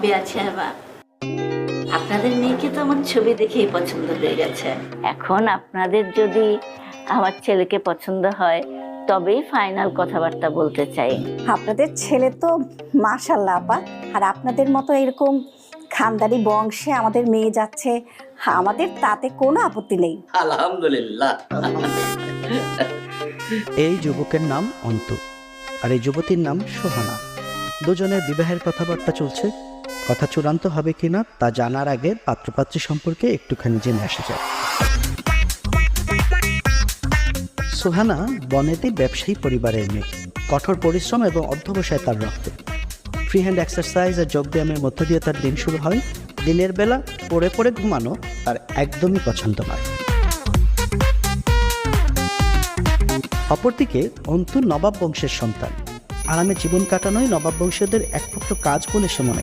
বেয়াত সাহেবা, আপনাদের মেয়েকে তো আমার ছবি দেখেই পছন্দ হয়ে গেছে। এখন আপনাদের যদি আমার ছেলেকে পছন্দ হয় তবেই ফাইনাল কথাবার্তা বলতে চাই। আপনাদের ছেলে তো মাশাআল্লাহ আপা, আর আপনাদের মতো এরকম খানদানি বংশে আমাদের মেয়ে যাচ্ছে, আমাদের তাতে কোনো আপত্তি নেই। আলহামদুলিল্লাহ। এই যুবকের নাম অন্তু, আর এই যুবতীর নাম সোহানা। দুজনের বিবাহের কথাবার্তা চলছে। কথা চূড়ান্ত হবে কিনা তা জানার আগে পাত্রপাত্রী সম্পর্কে একটুখানি জেনে আসা যায়। সোহানা বনেদি ব্যবসায়ী পরিবারের মেয়ে। কঠোর পরিশ্রম এবং অধ্যবসায় তার রক্তে। ফ্রি হ্যান্ড এক্সারসাইজ আর যোগব্যায়ামের মধ্য দিয়ে তার দিন শুরু হয়। দিনের বেলা পড়ে পড়ে ঘুমানো তার একদমই পছন্দ নয়। অপরদিকে অন্তু নবাব বংশের সন্তান। আরামে জীবন কাটানোই নবাব বংশীয়দের একমাত্র কাজ বলে সে মনে